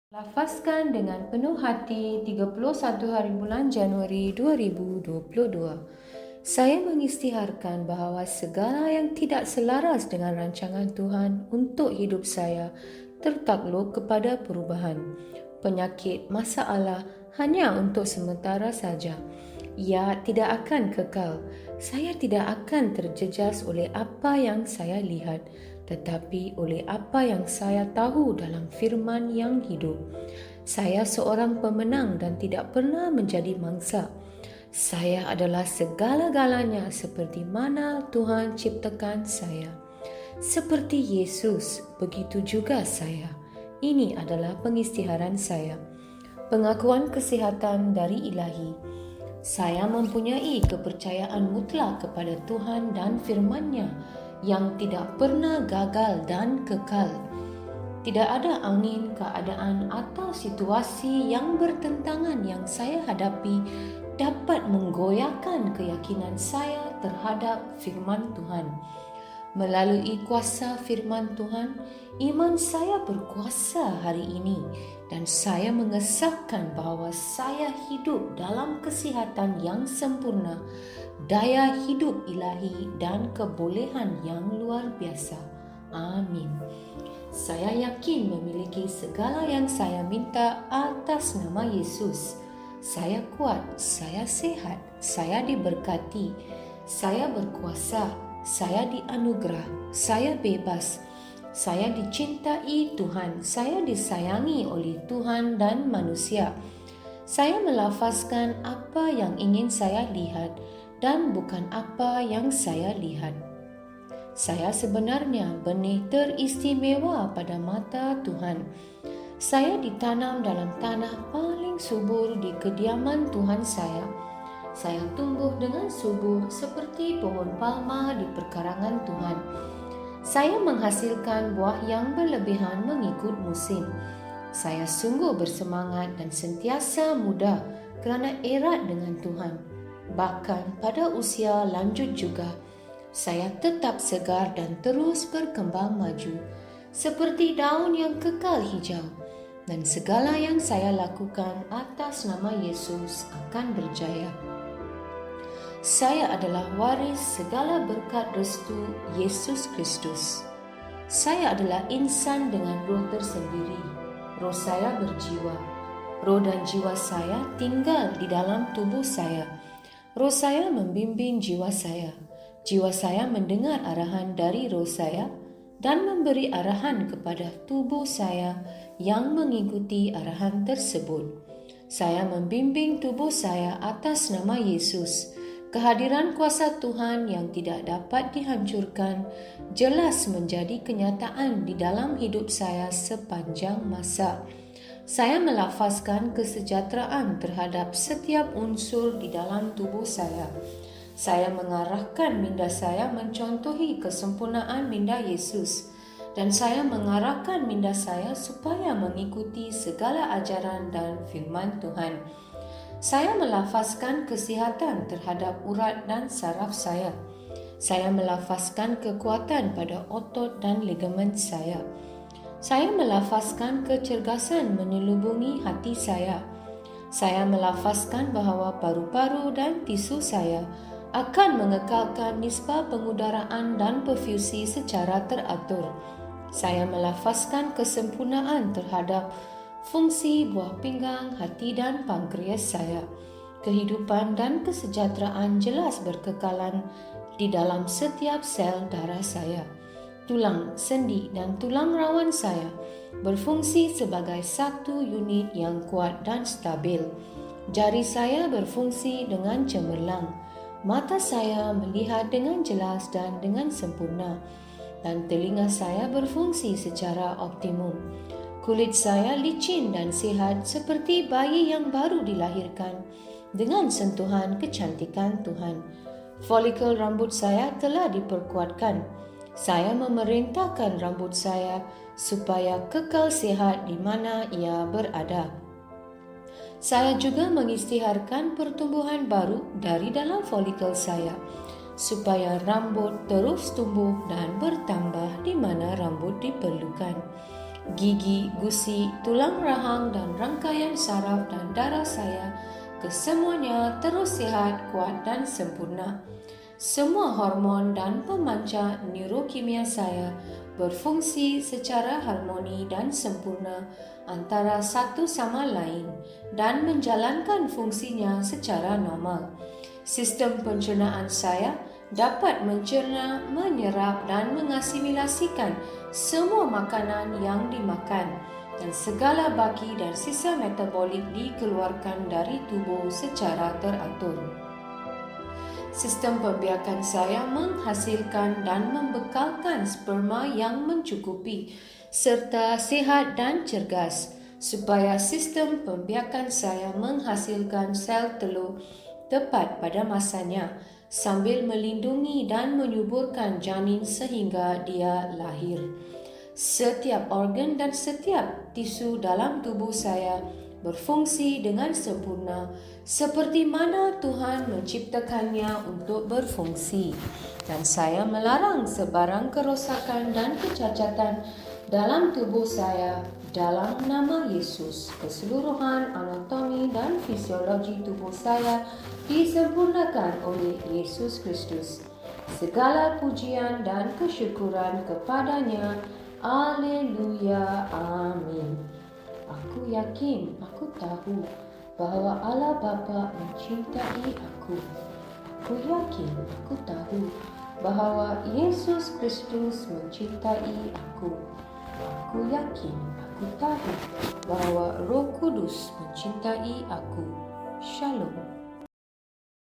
Lafazkan dengan penuh hati 31 hari bulan Januari 2022. Saya mengisytiharkan bahawa segala yang tidak selaras dengan rancangan Tuhan untuk hidup saya tertakluk kepada perubahan. Penyakit masalah hanya untuk sementara saja. Ia tidak akan kekal. Saya tidak akan terjejas oleh apa yang saya lihat, tetapi oleh apa yang saya tahu dalam firman yang hidup. Saya seorang pemenang dan tidak pernah menjadi mangsa. Saya adalah segala-galanya seperti mana Tuhan ciptakan saya. Seperti Yesus, begitu juga saya. Ini adalah pengisytiharan saya. Pengakuan kesihatan dari Ilahi. Saya mempunyai kepercayaan mutlak kepada Tuhan dan firman-Nya yang tidak pernah gagal dan kekal. Tidak ada angin, keadaan atau situasi yang bertentangan yang saya hadapi dapat menggoyahkan keyakinan saya terhadap firman Tuhan. Melalui kuasa firman Tuhan, iman saya berkuasa hari ini dan saya mengesahkan bahawa saya hidup dalam kesihatan yang sempurna, daya hidup ilahi dan kebolehan yang luar biasa. Amin. Saya yakin memiliki segala yang saya minta atas nama Yesus. Saya kuat, saya sehat, saya diberkati, saya berkuasa, saya dianugerah, saya bebas, saya dicintai Tuhan, saya disayangi oleh Tuhan dan manusia. Saya melafazkan apa yang ingin saya lihat dan bukan apa yang saya lihat. Saya sebenarnya benih teristimewa pada mata Tuhan. Saya ditanam dalam tanah paling subur di kediaman Tuhan saya. Saya tumbuh dengan subur seperti pohon palma di perkarangan Tuhan. Saya menghasilkan buah yang berlebihan mengikut musim. Saya sungguh bersemangat dan sentiasa muda kerana erat dengan Tuhan. Bahkan pada usia lanjut juga, saya tetap segar dan terus berkembang maju seperti daun yang kekal hijau. Dan segala yang saya lakukan atas nama Yesus akan berjaya. Saya adalah waris segala berkat restu Yesus Kristus. Saya adalah insan dengan roh tersendiri. Roh saya berjiwa. Roh dan jiwa saya tinggal di dalam tubuh saya. Roh saya membimbing jiwa saya. Jiwa saya mendengar arahan dari roh saya dan memberi arahan kepada tubuh saya yang mengikuti arahan tersebut. Saya membimbing tubuh saya atas nama Yesus. Kehadiran kuasa Tuhan yang tidak dapat dihancurkan jelas menjadi kenyataan di dalam hidup saya sepanjang masa. Saya melafazkan kesejahteraan terhadap setiap unsur di dalam tubuh saya. Saya mengarahkan minda saya mencontohi kesempurnaan minda Yesus dan saya mengarahkan minda saya supaya mengikuti segala ajaran dan firman Tuhan. Saya melafazkan kesihatan terhadap urat dan saraf saya. Saya melafazkan kekuatan pada otot dan ligamen saya. Saya melafazkan kecergasan menyelubungi hati saya. Saya melafazkan bahawa paru-paru dan tisu saya akan mengekalkan nisbah pengudaraan dan perfusi secara teratur. Saya melafazkan kesempurnaan terhadap fungsi buah pinggang, hati dan pankreas saya. Kehidupan dan kesejahteraan jelas berkekalan di dalam setiap sel darah saya. Tulang, sendi dan tulang rawan saya berfungsi sebagai satu unit yang kuat dan stabil. Jari saya berfungsi dengan cemerlang. Mata saya melihat dengan jelas dan dengan sempurna. Dan telinga saya berfungsi secara optimum. Kulit saya licin dan sihat seperti bayi yang baru dilahirkan dengan sentuhan kecantikan Tuhan. Folikel rambut saya telah diperkuatkan. Saya memerintahkan rambut saya supaya kekal sihat di mana ia berada. Saya juga mengisytiharkan pertumbuhan baru dari dalam folikel saya supaya rambut terus tumbuh dan bertambah di mana rambut diperlukan. gigi, gusi, tulang rahang dan rangkaian saraf dan darah saya, kesemuanya terus sihat, kuat dan sempurna. Semua hormon dan pemancar neurokimia saya berfungsi secara harmoni dan sempurna antara satu sama lain dan menjalankan fungsinya secara normal. Sistem pencernaan saya dapat mencerna, menyerap dan mengasimilasikan semua makanan yang dimakan dan segala baki dan sisa metabolik dikeluarkan dari tubuh secara teratur. Sistem pembiakan saya menghasilkan dan membekalkan sperma yang mencukupi serta sihat dan cergas supaya sistem pembiakan saya menghasilkan sel telur tepat pada masanya sambil melindungi dan menyuburkan janin sehingga dia lahir. Setiap organ dan setiap tisu dalam tubuh saya berfungsi dengan sempurna seperti mana Tuhan menciptakannya untuk berfungsi, dan saya melarang sebarang kerosakan dan kecacatan dalam tubuh saya dalam nama Yesus. Keseluruhan anatomi dan fisiologi tubuh saya disempurnakan oleh Yesus Kristus. Segala pujian dan kesyukuran kepadanya. Aleluya, amin. Aku yakin, aku tahu bahawa Allah Bapa mencintai aku. Aku yakin, aku tahu bahawa Yesus Kristus mencintai aku. Aku yakin, aku tahu bahawa Roh Kudus mencintai aku. Shalom.